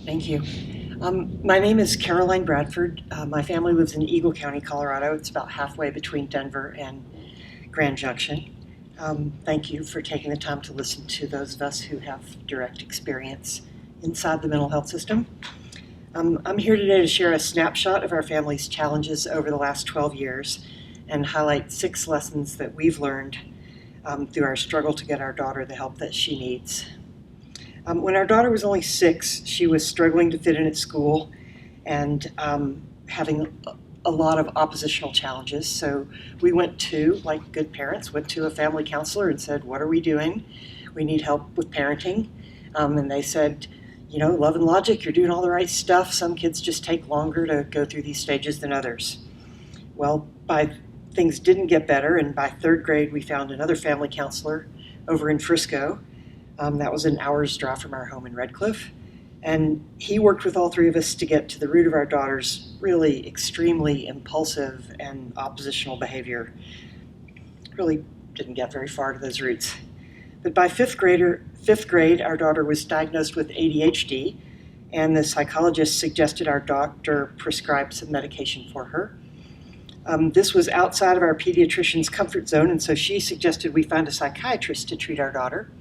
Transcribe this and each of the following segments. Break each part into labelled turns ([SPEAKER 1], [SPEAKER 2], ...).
[SPEAKER 1] Thank you. My name is Caroline Bradford. My family lives in Eagle County, Colorado. It's about halfway between Denver and Grand Junction. Thank you for taking the time to listen to those of us who have direct experience inside the mental health system. I'm here today to share a snapshot of our family's challenges over the last 12 years and highlight 6 lessons that we've learned through our struggle to get our daughter the help that she needs. When our daughter was only 6, she was struggling to fit in at school and having a lot of oppositional challenges. So we went to, like good parents, went to a family counselor and said, what are we doing? We need help with parenting. And they said, you know, love and logic, you're doing all the right stuff. Some kids just take longer to go through these stages than others. Well, things didn't get better, and by 3rd grade, we found another family counselor over in Frisco. That was an hour's drive from our home in Red Cliff. And he worked with all 3 of us to get to the root of our daughter's really extremely impulsive and oppositional behavior. Really didn't get very far to those roots. But by 5th grade, our daughter was diagnosed with ADHD, and the psychologist suggested our doctor prescribe some medication for her. This was outside of our pediatrician's comfort zone, and so she suggested we find a psychiatrist to treat our daughter.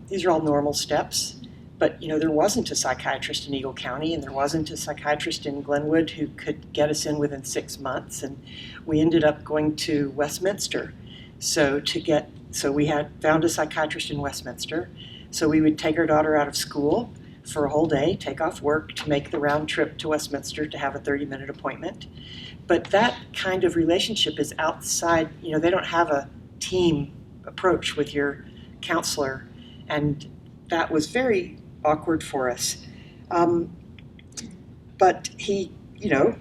[SPEAKER 1] These are all normal steps, but you know, there wasn't a psychiatrist in Eagle County, and there wasn't a psychiatrist in Glenwood who could get us in within 6 months, and we ended up going to Westminster. So we had found a psychiatrist in Westminster, so we would take our daughter out of school for a whole day, take off work to make the round trip to Westminster to have a 30-minute appointment. But that kind of relationship is outside, you know, they don't have a team approach with your counselor, and that was very awkward for us. But he, you know,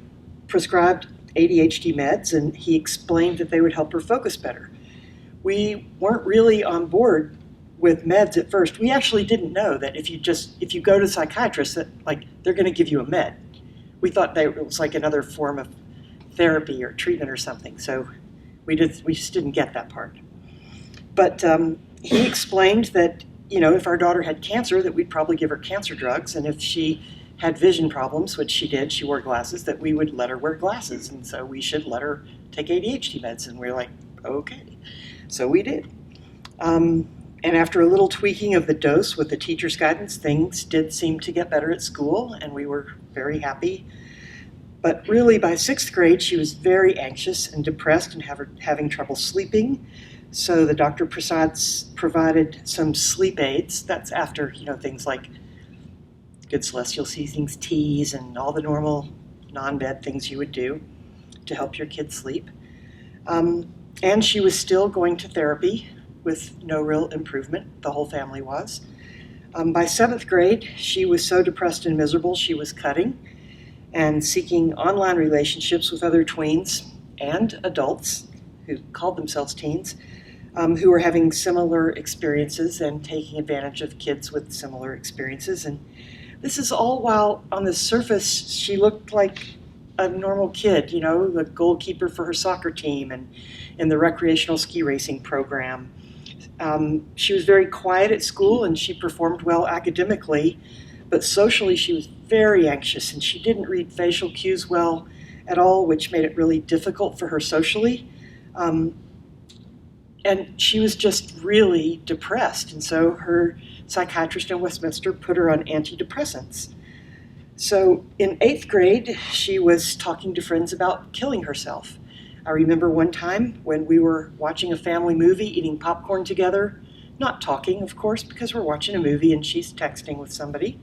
[SPEAKER 1] prescribed Adhd Meds, and he explained that they would help her focus better. We weren't really on board with meds at first. We actually didn't know that if you go to a psychiatrist, that like they're going to give you a med. We thought it was like another form of therapy or treatment or something. So we just didn't get that part. But he explained that, you know, if our daughter had cancer, that we'd probably give her cancer drugs, and if she had vision problems, which she did, she wore glasses, that we would let her wear glasses, and so we should let her take ADHD meds. And we were like, okay. So we did. And after a little tweaking of the dose with the teacher's guidance, things did seem to get better at school, and we were very happy. But really, by 6th grade, she was very anxious and depressed and having trouble sleeping. So the doctor provided some sleep aids. That's after, you know, things like good celestial seasonings, teas, and all the normal non-bed things you would do to help your kid sleep. And she was still going to therapy with no real improvement. The whole family was. By 7th grade, she was so depressed and miserable, she was cutting and seeking online relationships with other tweens and adults who called themselves teens, who were having similar experiences and taking advantage of kids with similar experiences. And this is all while on the surface she looked like a normal kid, you know, the goalkeeper for her soccer team and in the recreational ski racing program. She was very quiet at school and she performed well academically, but socially she was very anxious and she didn't read facial cues well at all, which made it really difficult for her socially. And she was just really depressed, and so her psychiatrist in Westminster put her on antidepressants. So in 8th grade, she was talking to friends about killing herself. I remember one time when we were watching a family movie, eating popcorn together, not talking, of course, because we're watching a movie and she's texting with somebody.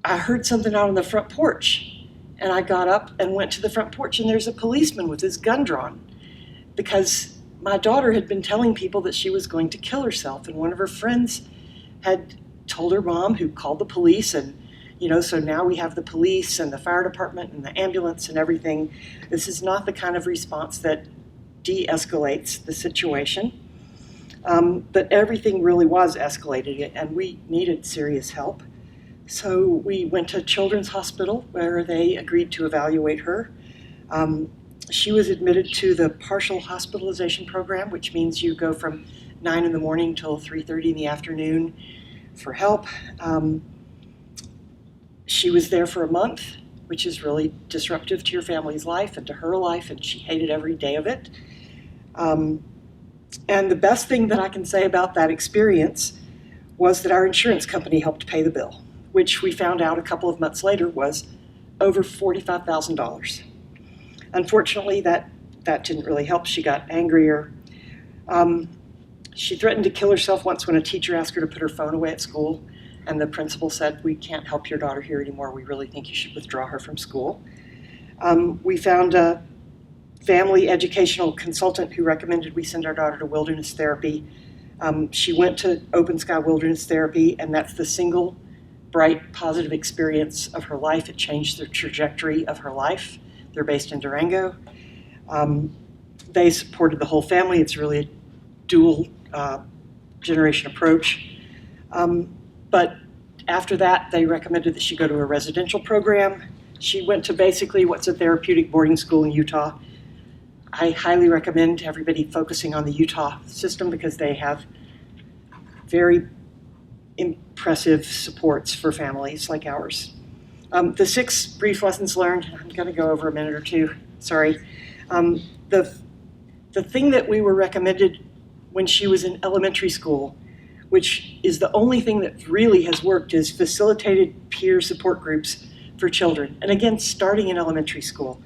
[SPEAKER 1] I heard something out on the front porch, and I got up and went to the front porch, and there's a policeman with his gun drawn, because my daughter had been telling people that she was going to kill herself, and one of her friends had told her mom, who called the police, and you know, so now we have the police and the fire department and the ambulance and everything. This is not the kind of response that de-escalates the situation. But everything really was escalated, and we needed serious help. So we went to Children's Hospital, where they agreed to evaluate her. She was admitted to the partial hospitalization program, which means you go from 9 in the morning till 3:30 in the afternoon for help. She was there for a month, which is really disruptive to your family's life and to her life, and she hated every day of it. And the best thing that I can say about that experience was that our insurance company helped pay the bill, which we found out a couple of months later was over $45,000. Unfortunately, that didn't really help. She got angrier. She threatened to kill herself once when a teacher asked her to put her phone away at school, and the principal said, "We can't help your daughter here anymore. We really think you should withdraw her from school." We found a family educational consultant who recommended we send our daughter to wilderness therapy. She went to Open Sky Wilderness Therapy, and that's the single bright, positive experience of her life. It changed the trajectory of her life. They're based in Durango. They supported the whole family. It's really a dual generation approach. But after that, they recommended that she go to a residential program. She went to basically what's a therapeutic boarding school in Utah. I highly recommend everybody focusing on the Utah system because they have very impressive supports for families like ours. The 6 brief lessons learned, I'm going to go over a minute or two, sorry. The thing that we were recommended when she was in elementary school, which is the only thing that really has worked, is facilitated peer support groups for children. And again, starting in elementary school.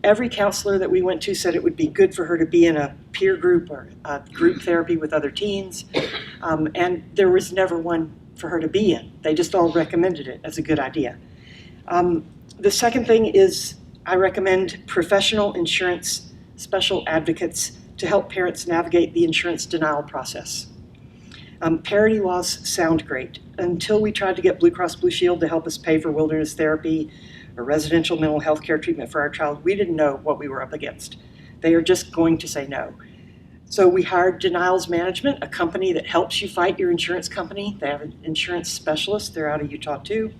[SPEAKER 1] Every counselor that we went to said it would be good for her to be in a peer group or a group therapy with other teens. And there was never one for her to be in. They just all recommended it as a good idea. The second thing is I recommend professional insurance special advocates to help parents navigate the insurance denial process. Parity laws sound great. Until we tried to get Blue Cross Blue Shield to help us pay for wilderness therapy or residential mental health care treatment for our child, we didn't know what we were up against. They are just going to say no. So we hired Denials Management, a company that helps you fight your insurance company. They have an insurance specialist. They're out of Utah too.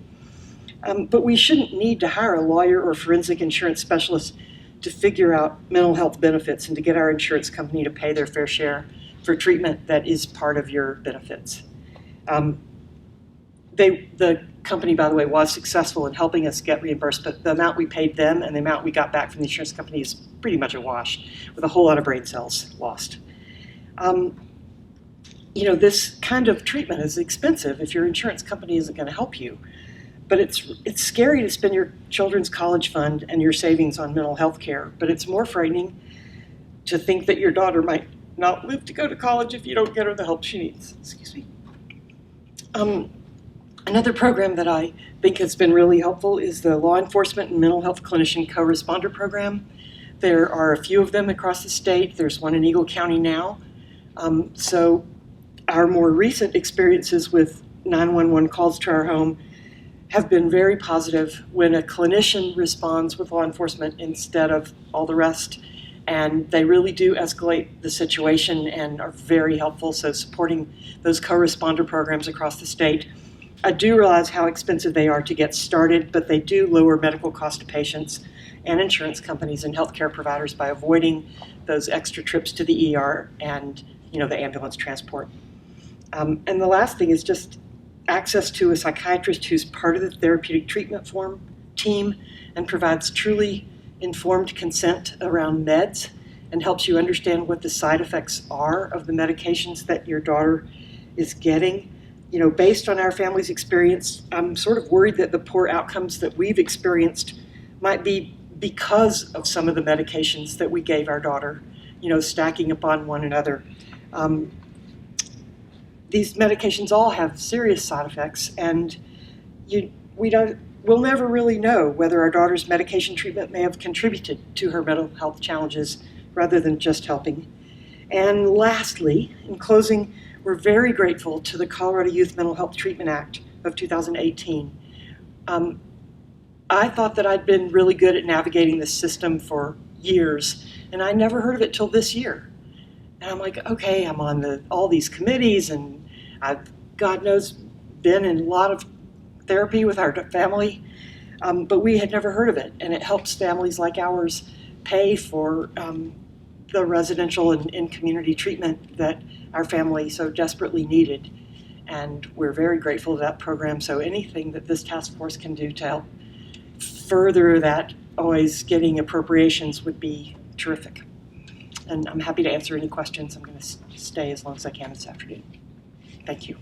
[SPEAKER 1] But we shouldn't need to hire a lawyer or forensic insurance specialist to figure out mental health benefits and to get our insurance company to pay their fair share for treatment that is part of your benefits. The company, by the way, was successful in helping us get reimbursed, but the amount we paid them and the amount we got back from the insurance company is pretty much a wash, with a whole lot of brain cells lost. This kind of treatment is expensive if your insurance company isn't going to help you. But it's scary to spend your children's college fund and your savings on mental health care, but it's more frightening to think that your daughter might not live to go to college if you don't get her the help she needs. Excuse me. Another program that I think has been really helpful is the Law Enforcement and Mental Health Clinician Co-Responder Program. There are a few of them across the state. There's one in Eagle County now. So our more recent experiences with 911 calls to our home have been very positive when a clinician responds with law enforcement instead of all the rest. And they really do escalate the situation and are very helpful. So supporting those co-responder programs across the state. I do realize how expensive they are to get started, but they do lower medical cost to patients and insurance companies and healthcare providers by avoiding those extra trips to the ER and the ambulance transport. And the last thing is just access to a psychiatrist who's part of the therapeutic treatment team and provides truly informed consent around meds and helps you understand what the side effects are of the medications that your daughter is getting. Based on our family's experience, I'm sort of worried that the poor outcomes that we've experienced might be because of some of the medications that we gave our daughter, stacking upon one another. These medications all have serious side effects, and we'll never really know whether our daughter's medication treatment may have contributed to her mental health challenges rather than just helping. And lastly, in closing, we're very grateful to the Colorado Youth Mental Health Treatment Act of 2018. I thought that I'd been really good at navigating this system for years, and I never heard of it till this year. And I'm like, okay, I'm on all these committees, and I've, God knows, been in a lot of therapy with our family, but we had never heard of it. And it helps families like ours pay for the residential and community treatment that our family so desperately needed. and we're very grateful to that program. So anything that this task force can do to help further that, always getting appropriations, would be terrific. And I'm happy to answer any questions. I'm going to stay as long as I can this afternoon. Thank you.